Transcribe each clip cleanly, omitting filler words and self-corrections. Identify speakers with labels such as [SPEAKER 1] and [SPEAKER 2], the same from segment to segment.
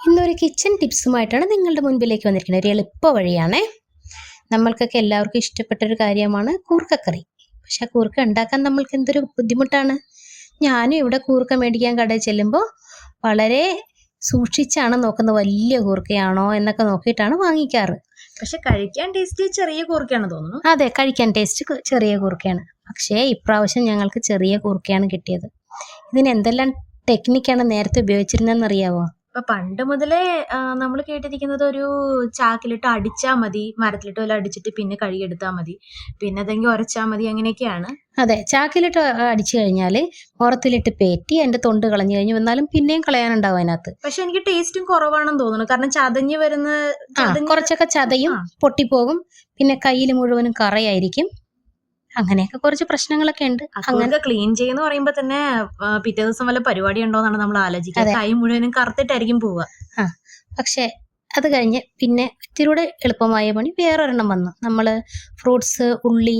[SPEAKER 1] ഇന്നൊരു കിച്ചൺ ടിപ്സുമായിട്ടാണ് നിങ്ങളുടെ മുൻപിലേക്ക് വന്നിരിക്കുന്നത്. ഒരു എളുപ്പ വഴിയാണേ. നമ്മൾക്കൊക്കെ എല്ലാവർക്കും ഇഷ്ടപ്പെട്ടൊരു കാര്യമാണ് കൂർക്കക്കറി. പക്ഷെ ആ കൂർക്ക ഉണ്ടാക്കാൻ നമ്മൾക്ക് എന്തൊരു ബുദ്ധിമുട്ടാണ്. ഞാനും ഇവിടെ കൂർക്ക മേടിക്കാൻ കടയിൽ ചെല്ലുമ്പോൾ വളരെ സൂക്ഷിച്ചാണ് നോക്കുന്നത്, വലിയ കൂർക്കയാണോ എന്നൊക്കെ നോക്കിയിട്ടാണ് വാങ്ങിക്കാറ്.
[SPEAKER 2] പക്ഷെ കഴിക്കാൻ ടേസ്റ്റ് ചെറിയ കൂർക്കയാണ് തോന്നുന്നു.
[SPEAKER 1] അതെ, കഴിക്കാൻ ടേസ്റ്റ് ചെറിയ കൂർക്കയാണ്. പക്ഷേ ഇപ്രാവശ്യം ഞങ്ങൾക്ക് ചെറിയ കൂർക്കയാണ് കിട്ടിയത്. ഇതിന് എന്തെല്ലാം ടെക്നിക്കാണ് നേരത്തെ ഉപയോഗിച്ചിരുന്നതെന്ന് അറിയാവോ?
[SPEAKER 2] ഇപ്പൊ പണ്ട് മുതലേ നമ്മൾ കേട്ടിരിക്കുന്നത് ഒരു ചാക്കിലിട്ട് അടിച്ചാൽ മതി, മരത്തിലിട്ട് വല്ല അടിച്ചിട്ട് പിന്നെ കഴുകിയെടുത്താൽ മതി, പിന്നെ അതെങ്കിൽ ഉരച്ചാൽ മതി, അങ്ങനെയൊക്കെയാണ്.
[SPEAKER 1] അതെ, ചാക്കിലിട്ട് അടിച്ചു കഴിഞ്ഞാൽ പുറത്തിലിട്ട് പേറ്റി അതിന്റെ തൊണ്ട് കളഞ്ഞു കഴിഞ്ഞു വന്നാലും പിന്നെയും കളയാനുണ്ടാവും അതിനകത്ത്.
[SPEAKER 2] പക്ഷെ എനിക്ക് ടേസ്റ്റും കുറവാണെന്ന് തോന്നുന്നു. കാരണം ചതഞ്ഞ് വരുന്ന
[SPEAKER 1] കുറച്ചൊക്കെ ചതയും പൊട്ടിപ്പോകും, പിന്നെ കയ്യിൽ മുഴുവനും കറയായിരിക്കും. അങ്ങനെയൊക്കെ കുറച്ച് പ്രശ്നങ്ങളൊക്കെ ഉണ്ട്.
[SPEAKER 2] അങ്ങനെ ക്ലീൻ ചെയ്യുന്ന പറയുമ്പോ തന്നെ പിറ്റേ ദിവസം വല്ല പരിപാടി ഉണ്ടോന്നാണ് നമ്മൾ ആലോചിക്കുക. കൈ മുഴുവനും കറുത്തിട്ടായിരിക്കും പോവുക.
[SPEAKER 1] പക്ഷെ അത് കഴിഞ്ഞ് പിന്നെ ഇത്തിരി എളുപ്പമായ പണി വേറൊരെണ്ണം വന്നു. നമ്മൾ ഫ്രൂട്ട്സ്, ഉള്ളി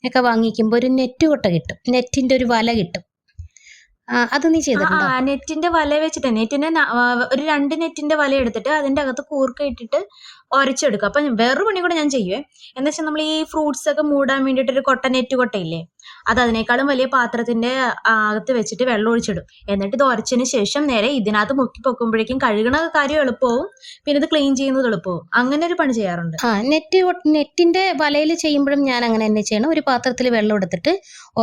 [SPEAKER 1] ഒക്കെ വാങ്ങിക്കുമ്പോൾ ഒരു നെറ്റ് കൊട്ട കിട്ടും, നെറ്റിന്റെ ഒരു വല കിട്ടും. അത് നീ ചെയ്തിട്ടുണ്ടോ?
[SPEAKER 2] നെറ്റിന്റെ വല വെച്ചിട്ട് ഒരു 2 നെറ്റിന്റെ വല എടുത്തിട്ട് അതിന്റെ അകത്ത് കൂർക്ക ഇട്ടിട്ട് ഉരച്ചെടുക്കുക. അപ്പൊ വേറൊരു പണി കൂടെ ഞാൻ ചെയ്യുവേ. എന്ന് വെച്ചാൽ നമ്മൾ ഈ ഫ്രൂട്ട്സ് ഒക്കെ മൂടാൻ വേണ്ടിട്ട് ഒരു നെറ്റ് കൊട്ടയില്ലേ, അത് അതിനേക്കാളും വലിയ പാത്രത്തിന്റെ അകത്ത് വെച്ചിട്ട് വെള്ളം ഒഴിച്ചിടും. എന്നിട്ട് ഇത് ഉരച്ചതിന് ശേഷം നേരെ ഇതിനകത്ത് മുക്കി പൊക്കുമ്പോഴേക്കും കഴുകണ കാര്യം എളുപ്പവും പിന്നെ ഇത് ക്ലീൻ ചെയ്യുന്നത് എളുപ്പവും. അങ്ങനെ ഒരു പണി ചെയ്യാറുണ്ട്.
[SPEAKER 1] നെറ്റിന്റെ വലയിൽ ചെയ്യുമ്പോഴും ഞാൻ അങ്ങനെ തന്നെ ചെയ്യണം. ഒരു പാത്രത്തിൽ വെള്ളം എടുത്തിട്ട്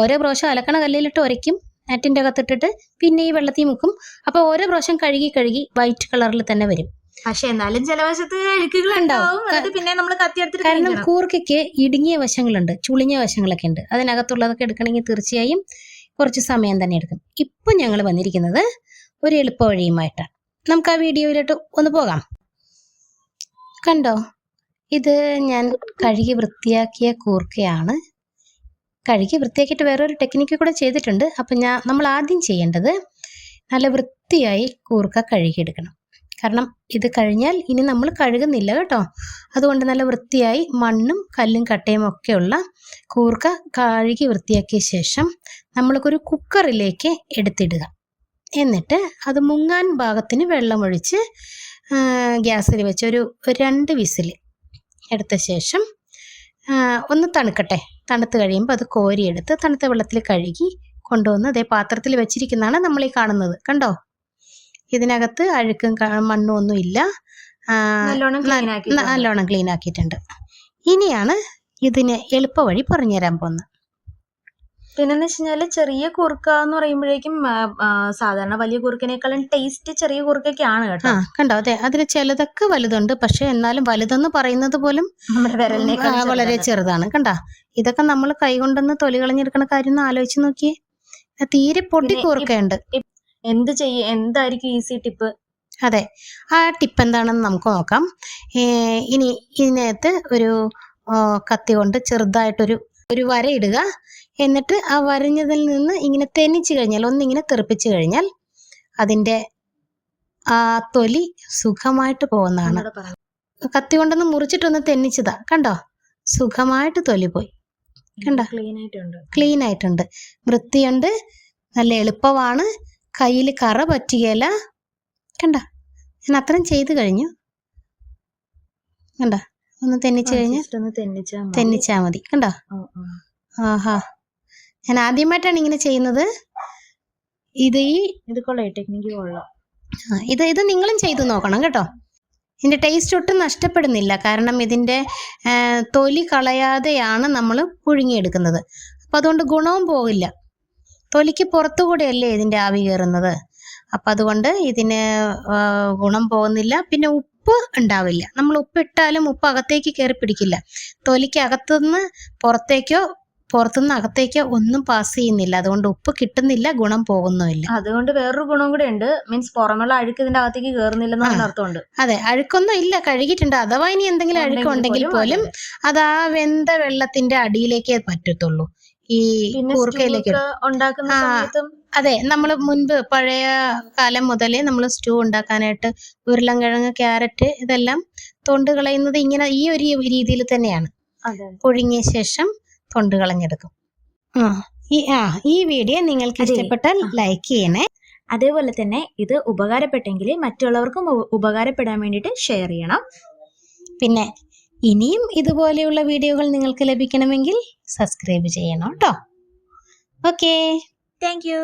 [SPEAKER 1] ഓരോ പ്രാവശ്യം അലക്കണ കല്ലിലിട്ട് ഉരയ്ക്കും, നെറ്റിന്റെ അകത്തിട്ടിട്ട് പിന്നെ ഈ വെള്ളത്തിൽ മുക്കും. അപ്പൊ ഓരോ പ്രാവശ്യം കഴുകി വൈറ്റ് കളറിൽ തന്നെ വരും.
[SPEAKER 2] പക്ഷെ എന്നാലും ചില വശത്ത് അഴുക്കുകളുണ്ടാവും. പിന്നെ നമ്മൾ കത്തിയെടുത്തിട്ട്,
[SPEAKER 1] കാരണം കൂർക്കയ്ക്ക് ഇടുങ്ങിയ വശങ്ങളുണ്ട്, ചുളിഞ്ഞ വശങ്ങളൊക്കെ ഉണ്ട്. അതിനകത്തുള്ളതൊക്കെ എടുക്കണമെങ്കിൽ തീർച്ചയായും കുറച്ച് സമയം തന്നെ എടുക്കും. ഇപ്പൊ ഞങ്ങൾ വന്നിരിക്കുന്നത് ഒരു എളുപ്പ വഴിയുമായിട്ടാണ്. നമുക്ക് ആ വീഡിയോയിലോട്ട് ഒന്ന് പോകാം. കണ്ടോ, ഇത് ഞാൻ കഴുകി വൃത്തിയാക്കിയ കൂർക്കയാണ്. കഴുകി വൃത്തിയാക്കിയിട്ട് വേറൊരു ടെക്നിക്ക് കൂടെ ചെയ്തിട്ടുണ്ട്. അപ്പം നമ്മൾ ആദ്യം ചെയ്യേണ്ടത് നല്ല വൃത്തിയായി കൂർക്ക കഴുകിയെടുക്കണം. കാരണം ഇത് കഴിഞ്ഞാൽ ഇനി നമ്മൾ കഴുകുന്നില്ല കേട്ടോ. അതുകൊണ്ട് നല്ല വൃത്തിയായി മണ്ണും കല്ലും കട്ടയും ഒക്കെയുള്ള കൂർക്ക കഴുകി വൃത്തിയാക്കിയ ശേഷം നമ്മൾക്കൊരു കുക്കറിലേക്ക് എടുത്തിടുക. എന്നിട്ട് അത് മുങ്ങാൻ ഭാഗത്തിന് വെള്ളമൊഴിച്ച് ഗ്യാസിൽ വെച്ച് ഒരു 2 വിസിൽ എടുത്ത ശേഷം ഒന്ന് തണുക്കട്ടെ. തണുത്ത് കഴിയുമ്പോൾ അത് കോരിയെടുത്ത് തണുത്ത വെള്ളത്തിൽ കഴുകി കൊണ്ടുവന്ന് അതേ പാത്രത്തിൽ വെച്ചിരിക്കുന്നതാണ് നമ്മൾ ഈ കാണുന്നത്. കണ്ടോ, ഇതിനകത്ത് അഴുക്കും മണ്ണും ഒന്നും ഇല്ല, നല്ലോണം ക്ലീൻ ആക്കിയിട്ടുണ്ട്. ഇനിയാണ് ഇതിന് എളുപ്പ വഴി പറഞ്ഞുതരാൻ പോകുന്നത്.
[SPEAKER 2] പിന്നെന്ന് വെച്ച് കഴിഞ്ഞാല് ചെറിയ കൂർക്ക എന്ന് പറയുമ്പോഴേക്കും സാധാരണ വലിയ കൂർക്കനേക്കാളും ടേസ്റ്റ് ചെറിയ കൂർക്കയ്ക്കാണ് കേട്ടോ.
[SPEAKER 1] കണ്ടോ, അതെ, അതിന് ചിലതൊക്കെ വലുതുണ്ട്. പക്ഷെ എന്നാലും വലുതെന്ന് പറയുന്നത് പോലും വളരെ ചെറുതാണ്. കണ്ടോ, ഇതൊക്കെ നമ്മൾ കൈകൊണ്ടൊന്ന് തൊലി കളഞ്ഞെടുക്കുന്ന കാര്യം ഒന്ന് ആലോചിച്ച് നോക്കിയേ. തീരെ പൊടി കൂർക്കയുണ്ട്.
[SPEAKER 2] എന്തായിരിക്കും ഈസി ടിപ്പ്?
[SPEAKER 1] അതെ, ആ ടിപ്പ് എന്താണെന്ന് നമുക്ക് നോക്കാം. ഇനി ഇതിനകത്ത് ഒരു കത്തി കൊണ്ട് ചെറുതായിട്ടൊരു വര ഇടുക. എന്നിട്ട് ആ വരഞ്ഞതിൽ നിന്ന് ഇങ്ങനെ തെന്നിച്ചു കഴിഞ്ഞാൽ, ഒന്നിങ്ങനെ തെറിപ്പിച്ചു കഴിഞ്ഞാൽ അതിൻ്റെ ആ തൊലി സുഖമായിട്ട് പോകുന്നതാണ്. കത്തി കൊണ്ടൊന്ന് മുറിച്ചിട്ടൊന്ന് തെന്നിച്ചതാ, കണ്ടോ, സുഖമായിട്ട് തൊലി പോയി. കണ്ടോ, ക്ലീൻ ആയിട്ടുണ്ട്, വൃത്തിയുണ്ട്, നല്ല എളുപ്പമാണ്, കയ്യിൽ കറ പറ്റുകയില്ല. കണ്ടോ, ഞാൻ അത്രയും ചെയ്ത് കഴിഞ്ഞു. കണ്ടോ, ഒന്ന് തെന്നിച്ചു കഴിഞ്ഞാൽ തെന്നിച്ചാ മതി. കണ്ടോ, ആഹാ, ഞാൻ ആദ്യമായിട്ടാണ് ഇങ്ങനെ ചെയ്യുന്നത്.
[SPEAKER 2] ഇത് കൊള്ളാം, ടെക്നിക്ക് കൊള്ളാം.
[SPEAKER 1] ഇത് നിങ്ങളും ചെയ്തു നോക്കണം കേട്ടോ. ഇതിൻ്റെ ടേസ്റ്റ് ഒട്ടും നഷ്ടപ്പെടുന്നില്ല. കാരണം ഇതിൻ്റെ തൊലി കളയാതെയാണ് നമ്മൾ പുഴുങ്ങിയെടുക്കുന്നത്. അപ്പം അതുകൊണ്ട് ഗുണവും പോകില്ല. തൊലിക്ക് പുറത്തുകൂടെയല്ലേ ഇതിൻ്റെ ആവി കയറുന്നത്. അപ്പം അതുകൊണ്ട് ഇതിന് ഗുണം പോകുന്നില്ല. പിന്നെ ഉപ്പ് ഉണ്ടാവില്ല. നമ്മൾ ഉപ്പിട്ടാലും ഉപ്പ് അകത്തേക്ക് കയറി പിടിക്കില്ല. തൊലിക്ക് അകത്തുനിന്ന് പുറത്തുനിന്ന് അകത്തേക്ക് ഒന്നും പാസ് ചെയ്യുന്നില്ല. അതുകൊണ്ട് ഉപ്പ് കിട്ടുന്നില്ല, ഗുണം പോകുന്നുമില്ല.
[SPEAKER 2] അതുകൊണ്ട് വേറൊരു ഗുണം കൂടെ ഉണ്ട്. മീൻസ് പുറമുള്ള അഴുക്ക് ഇതിന്റെ അകത്തേക്ക് കയറുന്നില്ലെന്ന് അർത്ഥമുണ്ട്.
[SPEAKER 1] അതെ, അഴുക്കൊന്നും ഇല്ല, കഴുകിയിട്ടുണ്ട്. അഥവാ ഇനി എന്തെങ്കിലും അഴുക്കുണ്ടെങ്കിൽ പോലും അത് ആ വെന്ത വെള്ളത്തിന്റെ അടിയിലേക്കേ പറ്റത്തുള്ളൂ. ഈ കൂർക്കയിലേക്ക്
[SPEAKER 2] ഉണ്ടാക്കുന്ന സമയത്തും
[SPEAKER 1] അതെ, നമ്മൾ മുൻപ് പഴയ കാലം മുതലേ നമ്മൾ സ്റ്റൂ ഉണ്ടാക്കാനായിട്ട് ഉരുളൻകിഴങ്ങ്, ക്യാരറ്റ് ഇതെല്ലാം തൊണ്ട് കളയുന്നത് ഇങ്ങനെ ഈ ഒരു രീതിയിൽ തന്നെയാണ്. പുഴുങ്ങിയ ശേഷം തൊണ്ട് കളഞ്ഞെടുക്കും. ഈ വീഡിയോ നിങ്ങൾക്ക് ഇഷ്ടപ്പെട്ടാൽ ലൈക്ക് ചെയ്യണേ.
[SPEAKER 2] അതേപോലെ തന്നെ ഇത് ഉപകാരപ്പെട്ടെങ്കിൽ മറ്റുള്ളവർക്കും ഉപകാരപ്പെടാൻ വേണ്ടിയിട്ട് ഷെയർ ചെയ്യണം.
[SPEAKER 1] പിന്നെ ഇനിയും ഇതുപോലെയുള്ള വീഡിയോകൾ നിങ്ങൾക്ക് ലഭിക്കണമെങ്കിൽ സബ്സ്ക്രൈബ് ചെയ്യണം കേട്ടോ. ഓക്കേ.
[SPEAKER 2] Thank you.